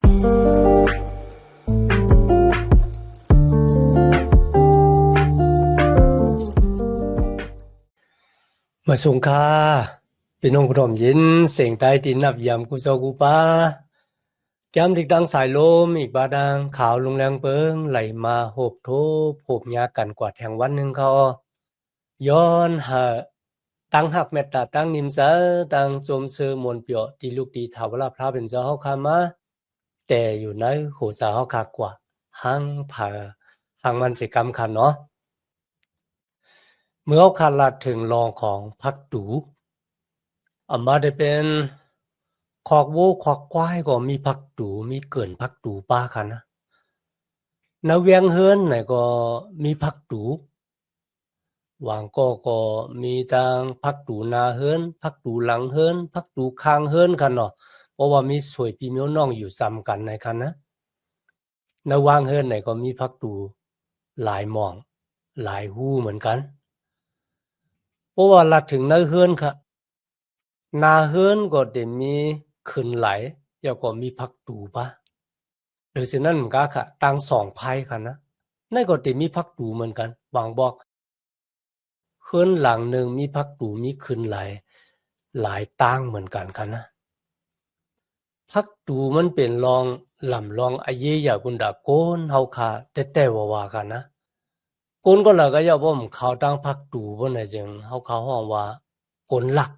มาสงค่าพี่น้องพร้อมยินเสียงใต้ดินนับยามกุโซกุปาแก้มดิกดังสายลมอีกบาดังขาวลงแรงเปิงไหลมาโหบโทบโหบยากันกว่าแทงวันหนึ่งเขาย้อนหาตั้งหักเมตตาตั้งนิมเสอตั้งจมเสือมวลเปียวตีลูกดีถาวรพระเป็นเจ้าเฮาคามาแต่อยู่ในโหสาเฮาคากว่าหังผาหังมันสิกรรมคันเนาะเมื่อเขาขาดลัดถึงรองของพักดูมาได้เป็นคอกวูคอกควายก็มีพักดูมีเกินพักดูป้าคันนะนาเวียงเฮิรนไหนก็มีพักดูวางก็มีทางพักดูนาเฮิรนพักดูหลังเฮิรนพักดูข้างเฮิรนคันเนาะเพราะว่ามีสวยพี่เมียวน้องอยู่ซ้ำกันในคันนะนาวางเฮิรนไหนก็มีพักดูหลายหม่องหลายหู้เหมือนกันเพราะว่าลัดถึงนาเฮิรนค่ะนาเฮิรนก็ได้มีขึ้นไหลแล้วก็มีพักดูปะหรือฉะนั้นมันก็ค่ะตั้งสองภัยค่ะนะนั่นก็ได้มีพักดูเหมือนกันบางบอกเฮิรนหลังหนึ่งมีพักดูมีขึ้นไหลหลายตั้งเหมือนกันค่ะนะพักดูมันเป็นรองลำรองอาเยยากุนดาโกนเฮาค่ะแต่ว่ากันนะโกนก็แล้วก็อย่าบ่มเขาตั้งพักดูบ่ไหนจึงเฮาเขาฮ้องว่าโกนหลัก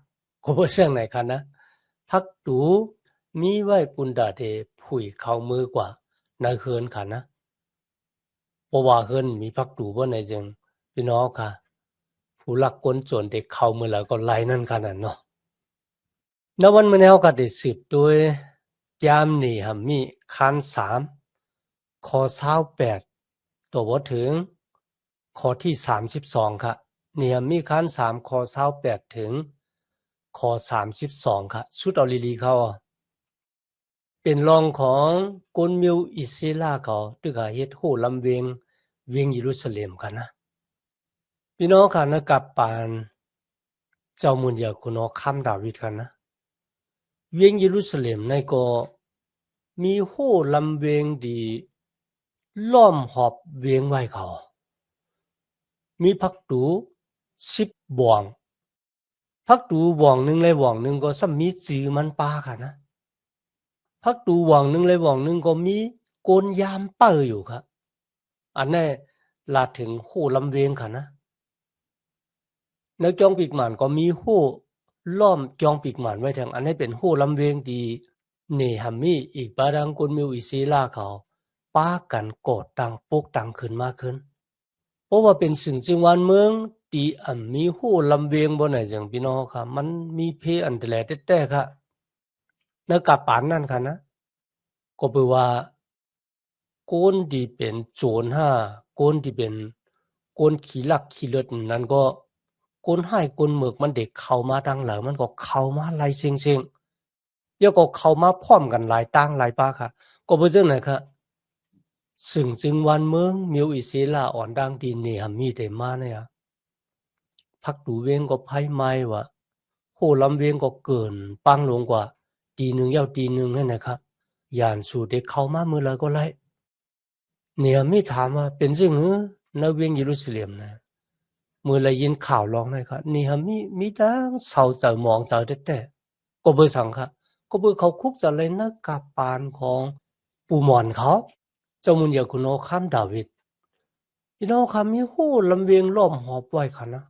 ก็บ่เสียงไหนค่ะนะพักดูมีไว้ปุนดาเดผุยเข้ามือกว่าในเฮิรนค่ะนะเพราะว่าเฮิรนมีพักดูบ่ไหนจึงพี่น้องค่ะผู้หลักกนจนเด็กเข้ามือแล้วก็ไล่นั่นค่ะนั่นเนาะณวันมื้อนี้เฮาก็ได้สืบโดยยามนี้หำมีคัน3ข้อ28ตัวบ่ถึงข้อที่32ค่ะนี่มีคัน3ข้อ28ถึงข้อ32ค่ะสุดเอาลีๆเขาเป็นรองของกนมิวอิสลาเขาตึกเฮ็ดโหลำเวงเวียงเยรูซาเล็มค่ะนะพี่น้องค่ะนะกับปานเจ้ามุนยาคุณคำดาวิดค่ะนะเวียงเยรูซาเล็มในก็มีโหลำเวงดีล้อมหอบเวียงไว้เขามีพักดู10บ่วงพักดูบ่วงนึงเลยบ่วงนึงก็ซ้ำมีจือมันปาค่ะนะพักดูบ่วงนึงเลยบ่วงนึงก็มีโกนยามเป้ออยู่ครับอันนี้ลาถึงโหลำเวงค่ะนะในจองปีกหมานก็มีโหล้อมจองปีกหมานไว้ทางอันนี้เป็นโหลำเวงดีนี่หัมมีอีกบาดังกนมิวอิซีลาเขาป้ากันกดตังปกตังขึ้นมาขึ้นเพราะว่าเป็นสิ่งจึงวันเมืองตีมีโหลำเวงบ่ไหนจังพี่น้องค่ะมันมีเพอันแต่แต่ค่ะในกับปานนั่นค่ะนะก็แปลว่าโกนที่เป็นโจรห้าโกนที่เป็นโกนขี้ลักขี้เลือดนั่นก็โกนให้โกนหมึกมันเด็กเข้ามาดังหลังมันก็เข้ามาหลายเชิงๆแล้วก็เข้ามาพร้อมกันหลายตั้งหลายปาค่ะก็บ่จังไหนค่ะซึ่งจึงวันเมืองมิวอิศิลาอ่อนดังดีนี่หมีได้มาเนี่ยพักดูเวงก็ไผไหม้ว่าโหลำเวงก็เกินปังลงกว่าตีหนึ่งยาวตีหนึ่งให้นะครับย่านสู่เด็กเข้ามามื้อละก็ไล่เนี่ยมีถามว่าเป็นจังหือในเวียงเยรูซาเล็มนะมื้อละยินข่าวร้องได้ครับนี่มีดังเศร้าใจหมองใจแต่ก็บ่สังค่ะก็บ่เขาคุกจะเลยนะกาปานของปู่หมอนเขาเจ้ามุนยาคุณโอคัมดาวิดพี่น้องค่ะมีโหลำเวียงล้อมหอบไว้ค่ะนะ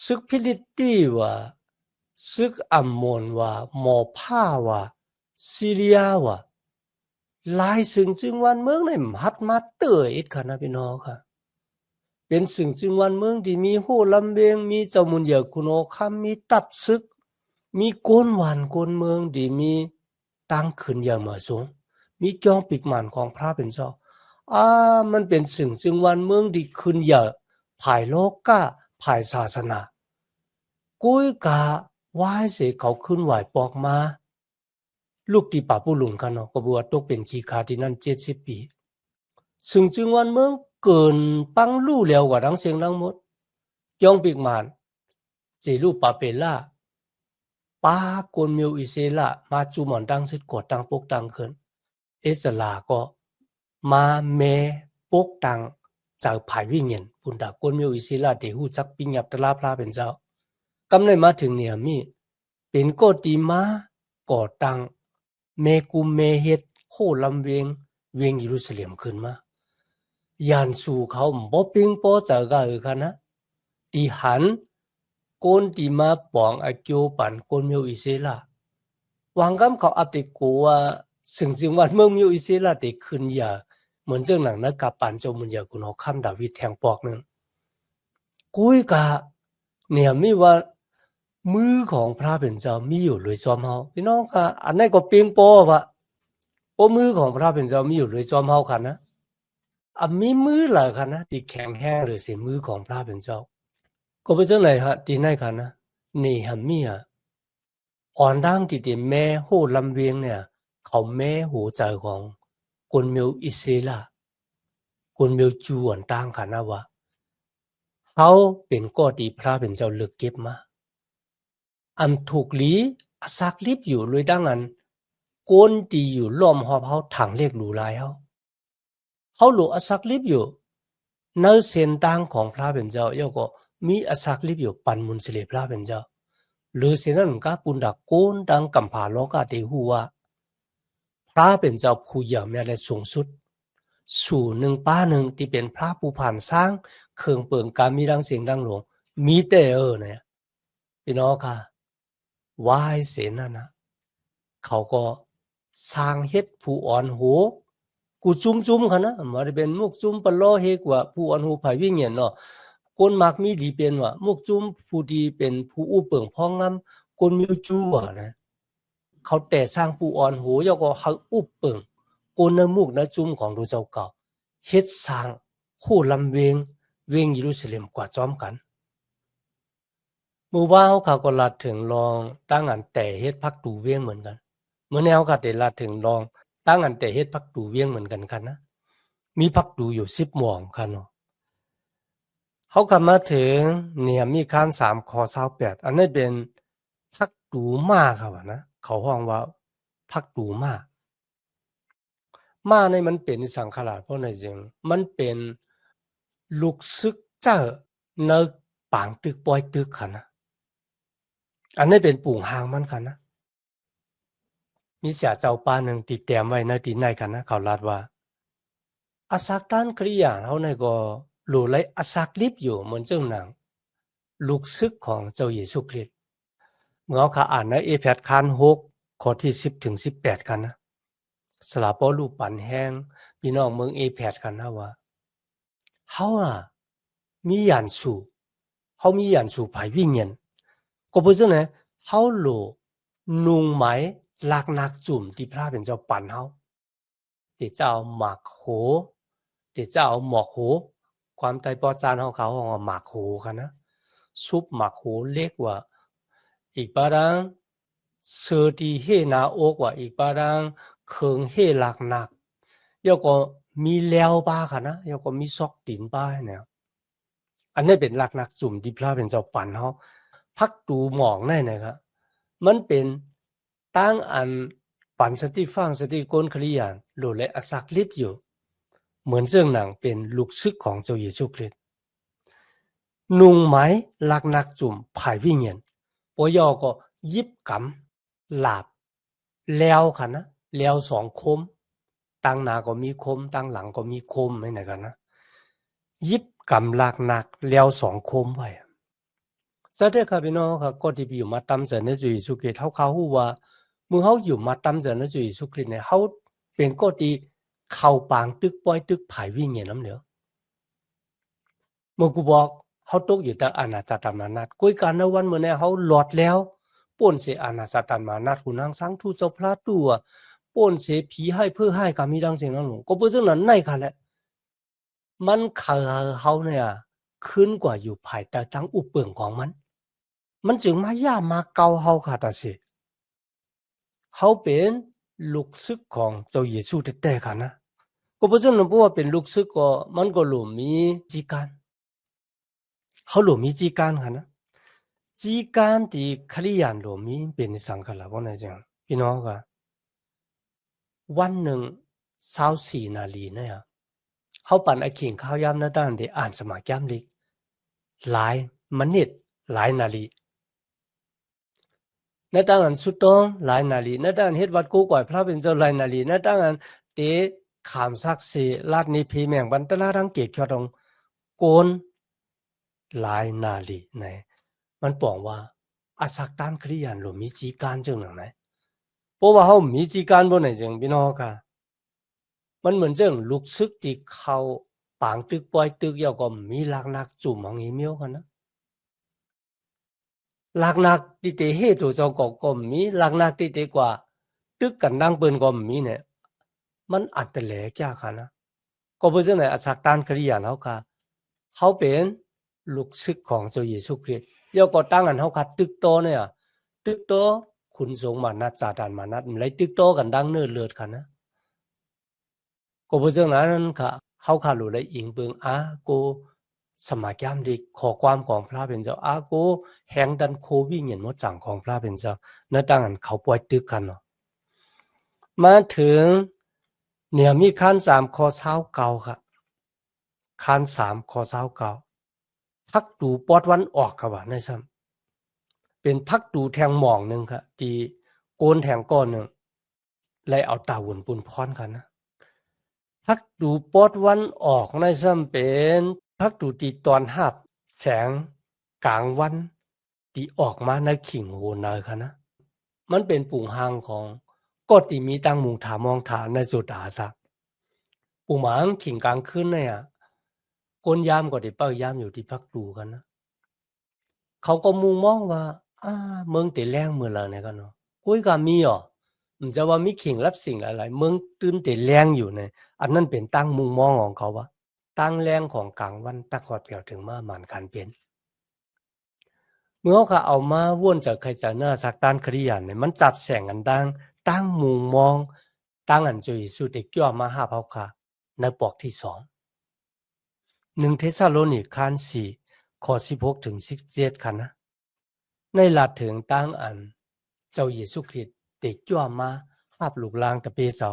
ซึกฟิลิสตีว่าซึกอัมโมนว่าหมอผ้าว่าซีเรียว่าหลายซึ่งจึงวันเมืองในหัดมาเตออิดค่ะนะพี่น้องค่ะเป็นสิ่งจึงวันเมืองที่มีโหลำเวียงมีเจ้ามุนยาคุณโอคัมมีตับซึกมีโกนหวานโกนเมืองที่มีตั้งขึ้นอย่างเหมาะสมมีจองปีกหมานของพระเป็นเจ้ามันเป็นสิ่งจึงวันเมืองดีขึ้นเยอะภายโลกกะภายศาสนากุ้ยกะวายเสเขาขึ้นไหวปอกมาลูกที่ป่าผู้หลุงกันเนาะก็บวชตกเป็นขี้ขาที่นั่น70 ปีซึ่งจึงวันเมืองเกินปังลู่แล้วกว่าทั้งเสียงทั้งหมดจองปีกหมานเจลูปาเปล่าป้ากนมิวอิเซล่ามาจูหมอนดังสิดกดดังปกดังขึ้น อิสลาก็มาเมปกตังเจ้าภายวิญญาณปุณดากวนมิวอิสิลาเดหูจักปิญญับตลาพระเป็นเจ้ากำในมาถึงเนี่ยมีเป็นก็ดีมาก่อตั้งเมกุเมเฮ็ดโหลำเวียงเยรูซาเล็มขึ้นมายานสู่เขาบ่ปิงปอเจอกะค่ะนะที่หันคนที่มาปองอาเกียวปันคนมิวอิสิลาวางกำเขาอัปเดตกูว่าสิ่งวันเมืองมิวอิสิลาเดขึ้นอย่าเหมือนเจ้าหนังนักกับปันเจ้ามุนยาคุณเอาคำดาวิดแทงปอกนึงกุยกะเนี่ยมีว่ามือของพระเป็นเจ้ามีอยู่เลยจอมเฮาพี่น้องค่ะอันนั้นก็เปียงปอวะโอ้มือของพระเป็นเจ้ามีอยู่เลยจอมเฮาค่ะนะมีมือเหรอค่ะนะที่แข็งแห้งหรือเสียมือของพระเป็นเจ้าก็เป็นจังไหนฮะที่ไหนค่ะนะนี่ฮะมีอ่ะอ่อนดังที่แม่โหลำเวียงเนี่ยเขาแม่หูใจของคนมิวอิสราเอลคนมิวจูอ่อนตั้งค่ะนะว่าเขาเป็นก็ดีพระเป็นเจ้าเลือกเก็บมาถูกลีสักลิบอยู่เลยดังนั้นก้นดีอยู่ล้อมหอบเขาถังเรียกหลูลายเขาหลูสักลิบอยู่ในเส้นทางของพระเป็นเจ้าย่อก็มีสักลิบอยู่ปันมุนสิเลพระเป็นเจ้าหรือเส้นนั้นก็ปุนดักโกนดังกำผาโลกาเดหัวพระเป็นเจ้าผู้ใหญ่แม้และสูงสุดสู่หนึ่งป้าหนึ่งที่เป็นพระผู้ผ่านสร้างเครื่องเปิงการมีดังเสียงดังหลวงมีแต่เนี่ยพี่น้องค่ะวายเสนานะเขาก็สร้างเฮ็ดผู้อ่อนโหกูจุ้มๆค่ะนะมาได้เป็นมุกจุ้มปะล้อเฮกว่าผู้อ่อนโหภายวิญญาณเนาะคนมักมีดีเป็นว่ามุกจุ้มผู้ดีเป็นผู้อู้เปิงพ้องงำคนมีจู้นะเขาแต่สร้างผู้อ่อนโหยก็เฮาอู้เปิงคนในมุกในจุ้มของดูเจ้าเก่าเฮ็ดสร้างโหลำเวียงเยรูซาเล็มกว่าจอมกันมือว่าเขาก็ลัดถึงลองตั้งอันแต่เฮ็ดพักตูเวียงเหมือนกันเมื่อแนวก็ได้ลัดถึงลองตั้งอันแต่เฮ็ดพักตูเวียงเหมือนกันนะมีพักตูอยู่10หม่องค่ะเนาะเขากลับมาถึงเนี่ยมีคาน3ข้อ28อันนี้เป็นพักตูมาครับนะเขาฮ้องว่าพักตูมาในมันเป็นสังขารเพราะในจริงมันเป็นลูกซึกเจ้าในปางตึกปอยตึกค่ะนะอันนี้เป็นปุ่งหางมันค่ะนะมีเสียเจ้าป้าหนึ่งติดแต้มไว้ในที่ไหนกันนะเขาลาดว่าอาศักตันคริยาเขาในก็หลู่ไลอาศักลิบอยู่เหมือนเจ้าหนังลูกซึกของเจ้าเยซูคริสต์เมื่อเขาอ่านในเอเฟสคาน6ข้อที่10ถึง18กันนะสลาปอลูปันแห้งพี่น้องเมืองเอเฟสกันนะว่าเฮามียานสู่เฮามียานสู่ภายวิญญาณก็เป็นจังได๋เฮาโลนุงไหมลักนักจุ่มที่พระเป็นเจ้าปันเฮาที่เจ้าหมากโหที่เจ้าหมอกโหความไตปอจานเฮาเขาว่าหมากโหกันนะซุปหมากโหเล็กว่าอีกบาดังเสอดีเฮนาโอกว่าอีกบาดังเคิงเฮลักนักแล้วก็มีแล้วบ้าค่ะนะแล้วก็มีซอกตินบ้าเนี่ยอันนี้เป็นลักนักจุ่มที่พระเป็นเจ้าปันเฮาพักตูหมองได้นะครับมันเป็นตั้งอันปันสติฟังสติก้นคริยานโหลและอสักลิบอยู่เหมือนเจ้าหนังเป็นลูกซึกของเจ้าเยซูคริสต์นุ่งไหมลักนักจุ่มภายวิญญาณปอยอก็ยิบกำหลาบแล้วค่ะนะแล้ว2คมตั้งหน้าก็มีคมตั้งหลังก็มีคมไม่ไหนกันนะยิบกำลักนักแล้ว2คมไว้ซะเด้อค่ะพี่น้องค่ะก็ที่อยู่มาตำเสนในจุยสุกิเขาฮู้ว่ามือเฮาอยู่มาตำเสนในจุยสุกิเนี่ยเฮาเป็นก็ที่เข้าปางตึกปอยตึกภายวิญญาณนำเด้อเมื่อกูบอกเฮาตกอยู่แต่อาณาจักรมานัดกุยการในวันมื้อนี้เฮาหลอดแล้วป่นเสอาณาจักรมานัดหูนางสังทูเจ้าพระตัวป่นเสผีให้เพื่อให้ก็มีดังเสียงนั้นก็บ่ซึ่งนั้นไหนค่ะแหละมันเขาเฮาเนี่ยขึ้นกว่าอยู่ภายใต้ทั้งอุปเปิงของมันจึงมาย่ามาเกาเฮาค่ะตาสิเฮาเป็นลูกซึกของเจ้าเยซูแท้ๆค่ะนะก็บ่ซั่นบ่ว่าเป็นลูกซึกก็มันก็หลูมีจีการเฮาหลูมีจีการค่ะนะจีการที่คริยานหลูมีเป็นสังฆละบ่ได้จังพี่น้องค่ะวันหนึ่ง 24นาทีเนี่ยเฮาปั่นไอ้ขิงข้าวยามนะด้านที่อ่านสมัครยามลิกหลายมันนิดหลายนาทีในตั้งอันสุดตองหลายนาทีในด้านเฮ็ดวัดกูก่อยพระเป็นเจ้าหลายนาทีในตั้งอันเตขามซักสีลาดนี้พีแมงบันตลาดังเกตเขียวตรงโกนหลายนาทีไหนมันบอกว่าอาศักด้านคริยันหรือมีจีการจังหนังไหนเพราะว่าเฮามีจีการบ่ไหนจังพี่น้องค่ะมันเหมือนจังลูกซึกที่เขาปางตึกปล่อยตึกยาวก็มีลักนักจุ่มของอีเมลกันนะลักนักที่เตเฮตุเจ้าก็มีลักนักที่เตกว่าตึกกันดังเปิ้นก็มีเนี่ยมันอัตแหลกยากนะก็เพราะฉะนั้นอาศักด้านคริยันเฮาค่ะเฮาเป็นลูกซึกของเจ้าเยซูคริสต์ยาวก็ตั้งอันเฮาค่ะตึกโตเนี่ยตึกโตคุณสงฆ์มานัดจาดานมานัดไหลตึกโตกันดังเนิดเลิศกันนะก็เพราะฉะนั้นค่ะเฮาค่ะรู้เลยอิงเบิงกูสมัครยามดีขอความของพระเป็นเจ้ากูแห่งดันโควิดเห็นหมดจังของพระเป็นเจ้าในตั้งอันเขาปล่อยตึกกันเนาะมาถึงเนี่ยมีขั้น3ข้อ29ค่ะขั้น3ข้อ29พักดูปอดวันออกค่ะว่าในซ้ำเป็นพักดูแทงหม่องนึงค่ะที่โกนแทงก้อนนึงเลยเอาตาวุ่นปุนพรกันนะพักดูปอดวันออกในซ้ำเป็นพักดูตีตอนหับแสงกลางวันที่ออกมาในขิงโหนายค่ะนะมันเป็นปุ่งหางของก็ที่มีตั้งมุงถามองถาในสุดาสักปุ่งหมางขิงกลางคืนเนี่ยกนยามก็ได้เป้ายามอยู่ที่พักดูกันนะเขาก็มุงมองว่าเมืองแต่แรงเมื่อละเนี่ยกันเนาะกุ้ยก็มีอ๋อมันจะว่ามีขิงรับสิ่งหลายๆเมืองตื่นแต่แรงอยู่เนี่ยอันนั้นเป็นตั้งมุงมองของเขาว่าตั้งแรงของกลางวันตะขอดเปี่ยวถึงมาหมันคันเป็นเมื่อเขาเอามาว่นจากใครจะเนื้อสักด้านคริยันเนี่ยมันจับแสงกันดังตั้งมุงมองตั้งอันจุยสุดเด็กย่อมาหาเฮาค่ะในปอกที่2 1เทสซาโลนิกขั้น4ข้อ16ถึง17ค่ะนะในหลัดถึงตั้งอันเจ้าเยซูคริสต์เด็กย่อมาหาลูกลางตะเปเสา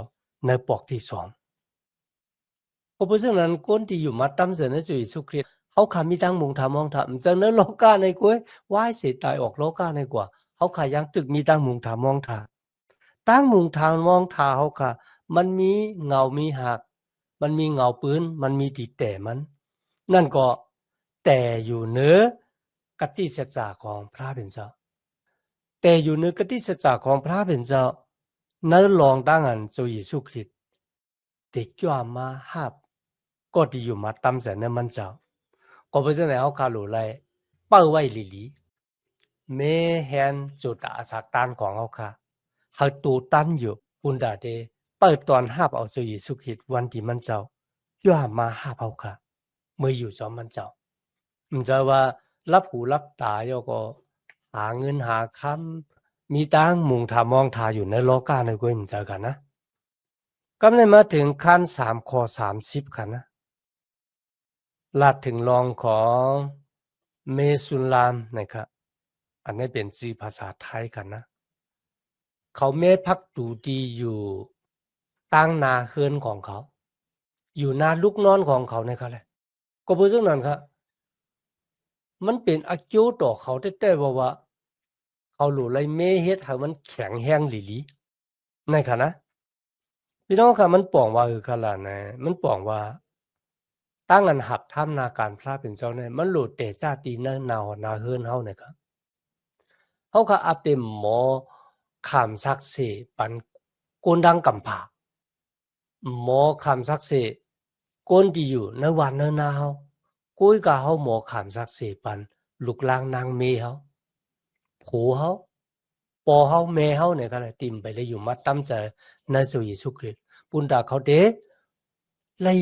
ในปอกที่2เพราะฉะนั้นคนที่อยู่มาตั้มเสนในเยซูคริสต์เฮาค่ะมีตั้งมุงถามองถามจังนั้นโลกาในกวยว่ายเสียตายออกโลกาในกว่าเฮาค่ะยังตึกมีตั้งมุงถามองถาตั้งมุงถามองถาเฮาค่ะมันมีเงามีหักมันมีเงาปืนมันมีติแต่มันนั่นก็แต่อยู่เหนือกติสัจจะของพระเป็นเจ้าแต่อยู่เหนือกติสัจจะของพระเป็นเจ้านั้นลองตั้งอันเจ้าเยซูคริสต์เด็กย่อมาหับก็ที่อยู่มาตั้มเสนมันเจ้าก็เพราะฉะนั้นเฮาค่ะรู้เลยเป้าไว้ลีๆแม่แฮนจุดอาสาตานของเฮาค่ะเฮาตูตันอยู่ปุ่นดาเดเปิดตอนหับเอาเจ้าเยซูคริสต์วันที่มันเจ้าย่อมาหับเฮาค่ะเมื่ออยู่จอมมันเจ้ามันจะว่ารับหูรับตาโยก็หาเงินหาคำมีตังมุงถามองทาอยู่ในโลกาในกวยมันเจอกันนะก็เลยมาถึงขั้น3ข้อ30ค่ะนะลาดถึงรองของเมสุลามนะครับอันนี้เป็นชื่อภาษาไทยกันนะเขาแม่พักดูดีอยู่ตั้งนาเฮือนของเขาอยู่นาลูกนอนของเขาเนี่ยครับเลยก็เพราะฉะนั้นครับมันเป็นอากิวต่อเขาแต่ว่าเขาหลู่ไรเมเฮ็ดให้มันแข็งแรงหลีๆในค่ะนะพี่น้องค่ะมันป่องว่าคือขนาดไหนมันป่องว่าตั้งอันหักท่ามนาการพระเป็นเจ้าเนี่ยมันหลุดแต่ชาตินานาเฮือนเฮาเนี่ยครับเฮาก็อัปเต็มหมอขามซักเสปันโกนดังกำผาหมอขามซักเสโกนที่อยู่ในวันในนาเฮากุยกะเฮาหมอขามซักเสปันลูกลางนางเมเฮาผูเฮาปอเฮาแม่เฮาเนี่ยก็เลยติ่มไปเลยอยู่มาตั้มใจในสู่เยซูคริสต์ปุ่นดาเขาเดเลย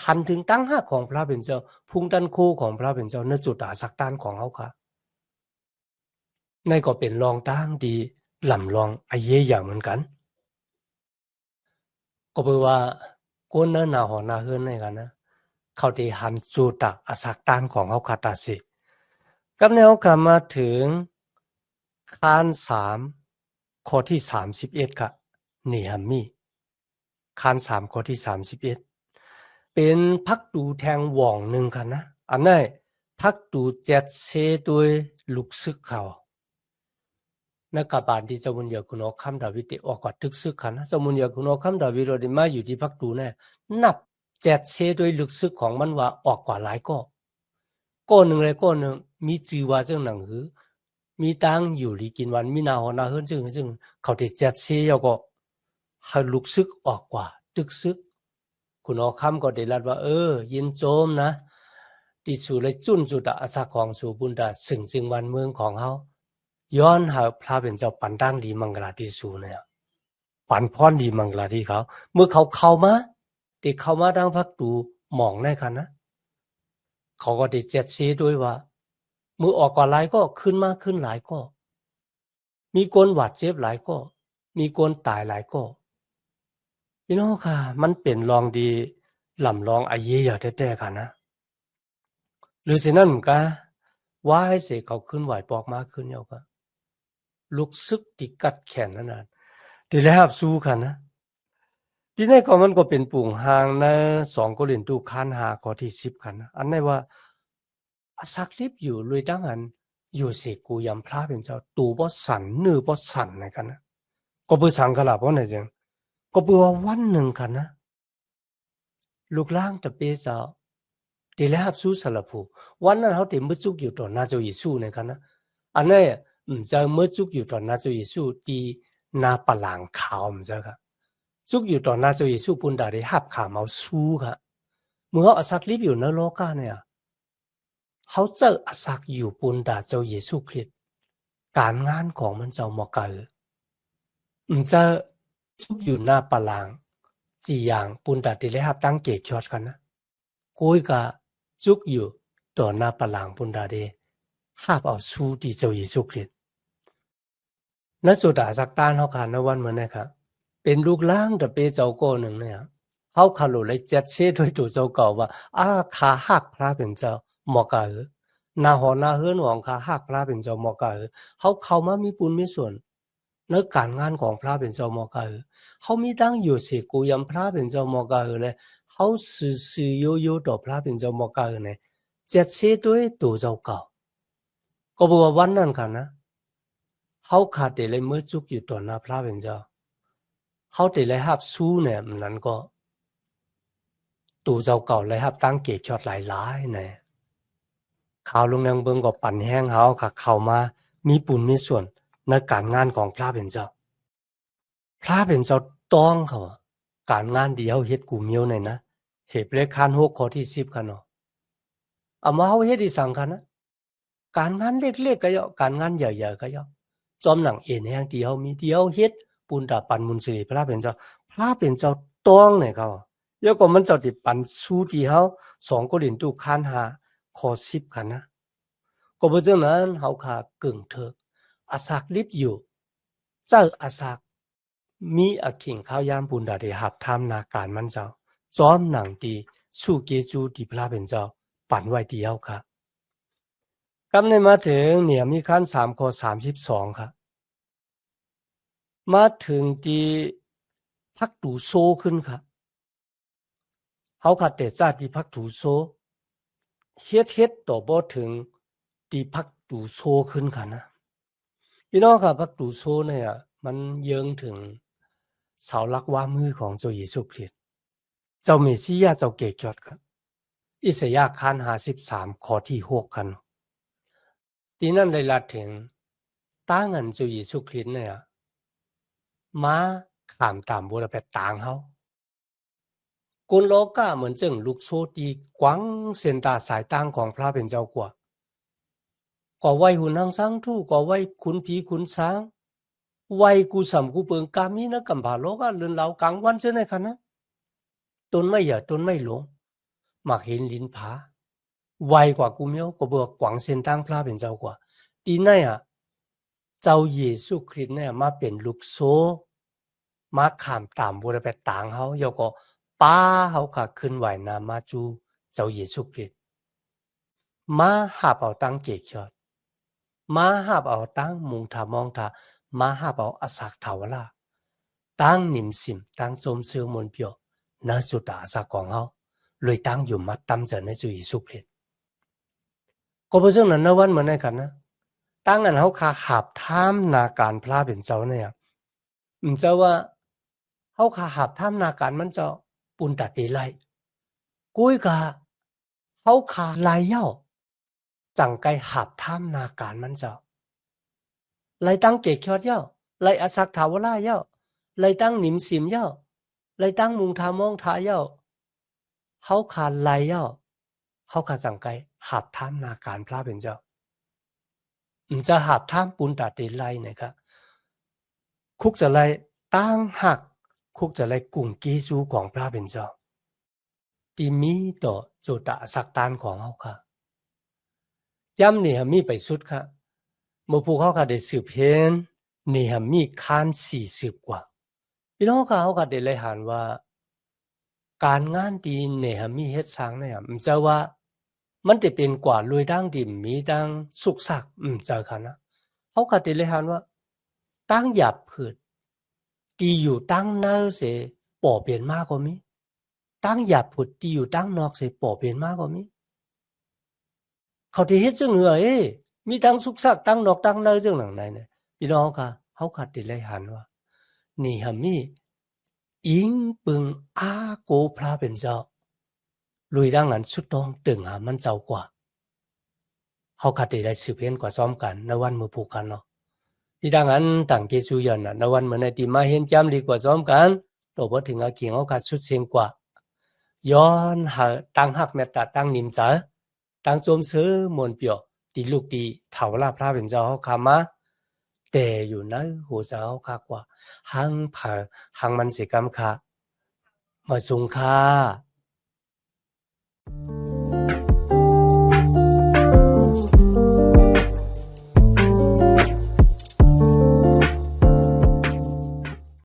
หันถึงตั้งหักของพระเป็นเจ้าพุงดันโคของพระเป็นเจ้าในจุดอาสักด้านของเฮาค่ะในก็เป็นรองตั้งดีลำลองไอเย่อย่างเหมือนกันก็แปลว่าก้นเนินหนาหอนาเฮือนในกันนะเขาได้หันจูตักอาสักด้านของเฮาคาตาสิกับแนวกลับมาถึงคาน3ข้อที่31ค่ะเนหะมี คาน3ข้อที่31เป็นพักดูแทงหว่องหนึ่งค่ะนะอันนั้นพักดูเจ็ดเซด้วยลูกซึกเขานักกบาลที่จะมุนยาคุณอคัมดาวิดออกกว่าทึกซึกค่ะนะจะมุนยาคุณอคัมดาวิดมาอยู่ที่พักดูเนี่ยนับเจ็ดเซด้วยลูกซึกของมันว่าออกกว่าหลายก็หนึ่งเลยก็หนึ่งมีจีวาจังหนังหือมีตังอยู่ลีกินวันมีนาหอนาเฮิรนซึ่งเขาได้เจ็ดเซยก็ให้ลูกซึกออกกว่าตึกซึกคุณอคัมก็ได้รัดว่ายินโจมนะที่สู่เลยจุนจุดอาสาของสู่บุญดาซึ่งจึงวันเมืองของเขาย้อนหาพระเป็นเจ้าปันดังดีมังกลาที่สู่เนี่ยปันพรดีมังกลาที่เขาเมื่อเขาเข้ามาที่เข้ามาดังพักดูมองได้ค่ะนะเขาก็ได้เจ็ดเซด้วยว่ามือออกกว่าหลายก็ขึ้นมากขึ้นหลายก็มีคนหวาดเจ็บหลายก็มีคนตายหลายก็พี่น้องค่ะมันเป็นรองดีลำลองอาเยียแท้ๆค่ะนะหรือสินั่นก็ว่าให้เสกเขาขึ้นไหวปอกมากขึ้นเยาก็ลุกซึกติกัดแขนนั่นน่ะที่แล้วสู้ค่ะนะที่นี่ก็มันก็เป็นปุ่งห่างใน2โครินธ์คัน5ข้อที่10ค่ะนะอันนี้ว่าอาศักลิบอยู่เลยดังนั้นอยู่เสกูยำพระเป็นเจ้าตูบ่สั่นเนื้อบ่สั่นในกันนะก็เพื่อสังกะลาเพราะไหนจังก็เพื่อวันหนึ่งค่ะนะลูกล่างตะเปเจ้าที่แล้วสู้สลับผู้วันนั้นเขาเต็มมือจุกอยู่ต่อหน้าเจ้าเยซูในกันนะอันนี้จะมือจุกอยู่ต่อหน้าเจ้าเยซูที่หน้าปะหลังขาวมันจะค่ะจุกอยู่ต่อหน้าเจ้าเยซูปุ่นดาได้หับขาเมาสู้ค่ะเมื่ออาศักลิบอยู่ในโลกาเนี่ยเขาเจออาศักอยู่ปุ่นดาเจ้าเยซูคริสต์การงานของมันเจ้าหมอเกอจะจุกอยู่หน้าปะหลังจีอย่างปุ่นดาได้เลยหับตั้งเกจชอดกันนะกุยกะจุกอยู่ต่อหน้าปะหลังปุ่นดาได้หับเอาสู้ที่เจ้าเยซูคริสต์นั่นสุดาสักตานเขาขาดในวันเหมือนนะครับเป็นลูกล่างแต่เปเจ้าโก้หนึ่งเนี่ยเขาขาดเลยเจ็ดเชดด้วยตัวเจ้าเก่าว่าขาหักพระเป็นเจ้าหมอกานาหอนาเฮือนหวังขาหักพระเป็นเจ้าหมอกาเขาเข้ามามีปุญมีส่วนในการงานของพระเป็นเจ้าหมอกาเขามีตั้งอยู่เสกูยำพระเป็นเจ้าหมอกาเลยเขาสื่อโยต่อพระเป็นเจ้าหมอกาเนี่ยเจ็ดเชดด้วยตัวเจ้าเก่าก็บอกว่าวันนั้นกันนะเขาขาดเลยเมื่อจุกอยู่ต่อหน้าพระเป็นเจ้าเขาได้เลยหับสู้เนี่ยนั้นก็ตู่เจ้าเก่าเลยหับตั้งเกจชอดหลายๆเนี่ยข่าวลงแรงเบิงก็ปั่นแห้งเขาค่ะเข้ามามีปุญมีส่วนในการงานของพระเป็นเจ้าพระเป็นเจ้าต้องเขาการงานเดียวเฮ็ดกูเมียวเนี่ยนะเหตุเลขคัน6ข้อที่10ค่ะเนาะเอามาเขาเฮ็ดที่สังคันนะการงานเล็กๆก็ย่อการงานใหญ่ๆก็ย่อจอมหนังเอ็นแห่งเดียวมีเดียวเฮ็ดปุณดาปันมุนสิริพระเป็นเจ้าต้องเนี่ยเขาแล้วก็มันเจ้าติปันสู้ที่เขา2โครินธ์คัน5ข้อ10ค่ะนะก็เพราะฉะนั้นเขาขาเกึ่งเถกอาศักลิบอยู่เจ้าอาศักมีอขิงข้าวยามปุณดาได้หับทำนาการมันเจ้าจอมหนังดีสู้เกจูที่พระเป็นเจ้าปันไว้เดียวค่ะกำในมาถึงเนี่ยมีขั้น3ข้อ32ค่ะมาถึงที่พักตูโซขึ้นค่ะเขาขัดแต่จ้าที่พักตูโซเฮ็ดต่อบ่ถึงที่พักตูโซขึ้นค่ะนะพี่น้องค่ะพักตูโซเนี่ยมันเยิงถึงเสาหลักว่ามือของเจ้าเยซูคริสต์เจ้าเมสสิยาเจ้าเกจอดครับอิสยาห์คัน53ข้อที่6ค่ะที่นั่นได้ละถึงตั้งอันเจ้าเยซูคริสต์เนี่ยมาขามตามบัวไปต่างเขากุนโลกาเหมือนจึงลูกโซตีกว้างเส้นตาสายตั้งของพระเป็นเจ้ากว่าก็ไว้หุ่นนางสังทู่ก็ไว้คุณผีคุณช้างไว้กูสำกูเปิงกามีนะกัมพาโลกาเลือนเหลากลางวันเจ้าในคะนะต้นไม่หย่าต้นไม่หลงหมากเห็นลิ้นผาไวกว่ากูเมียวก็เบือกกวางเส้นตั้งพระเป็นเจ้ากว่าตีไหนเจ้าเยซูคริสต์เนี่ยมาเป็นลูกโซมาขามตามบัวไปต่างเขาเยาก็ป้าเขาค่ะขึ้นไหวนามาจูเจ้าเยซูคริสต์มาหับเอาตั้งเกจชอดมาหับเอาตั้งมุงทามองทามาหับเอาอสักถาวรา ตั้งนิมสิมตั้งสมซื้อมนเปียวน่าสุดาสักของเขาเลยตั้งอยู่มาตั้มเจอในจุยสุขเล็ดก็เพราะฉะนั้นวันเหมือนกันนะตั้งอันเขาขาหับท่ามนาการพระเป็นเจ้าเนี่ยมันจะว่าเขาขาหับท่ามนาการมันจะปุนตัดดีไลกุ้ยกะเขาขาลายเย่าจังไกหับท่ามนาการมันจะไล่ตั้งเกศยอดเย่าไล่อสักถาวราเย่าไล่ตั้งหนิมสิมเย่าไล่ตั้งมุงทามองทาเย่าเขาขาลายเย่าเขาขาจังไกหับท่ามนาการพระเป็นเจ้ามันจะหับท่ามปุนตัดดีไลนะครับคุกจะไล่ตั้งหักคุกจะไล่กลุ่มกีซูของพระเป็นเจ้าที่มีต่อจุดสักตานของเขาค่ะย้ำเนี่ยมีไปสุดค่ะเมื่อผู้เขาค่ะได้สืบเห็นเนี่ยมีคัน40กว่าพี่น้องค่ะเขาค่ะได้เลยหันว่าการงานดีเนี่ยมีเฮ็ดสร้างเนี่ยมันจะว่ามันจะเป็นกว่าลุยดังดิมมีดังสุกสักเจอค่ะนะเขาค่ะได้เลยหันว่าตั้งหยับผืดดีอยู่ตั้งเนื้อเสียป่อเปลี่ยนมากกว่ามีตั้งหยับผืดดีอยู่ตั้งนอกเสียป่อเปลี่ยนมากกว่ามีเขาที่เฮ็ดจังเหนือมีตั้งสุกสักตั้งนอกตั้งเนื้อจังหนังไหนเนี่ยพี่น้องค่ะเขาค่ะได้เลยหันว่านี่มีอิงปึงอาโกพระเป็นเจ้าลุยดังนั้นสุดต้องตึงมันเจ้ากว่าเขาคัดได้สืบเห็นกว่าซ้อมกันในวันมือผูกกันเนาะที่ดังนั้นต่างเกซูยันในวันเหมือนในที่มาเห็นจำดีกว่าซ้อมกันตัวพอถึงอาเกียงเขาคัดสุดเสียงกว่าย้อนหาตั้งหักเมตตาตั้งนิมจ๋าตั้งโจมซื้อมนเปียวตีลูกตีเถาลาพระเป็นเจ้าเขาคามาแต่อยู่ในหัวเจ้าเขากว่าหังผ่าหังมันสิกรรมค่ะมาสุงค่า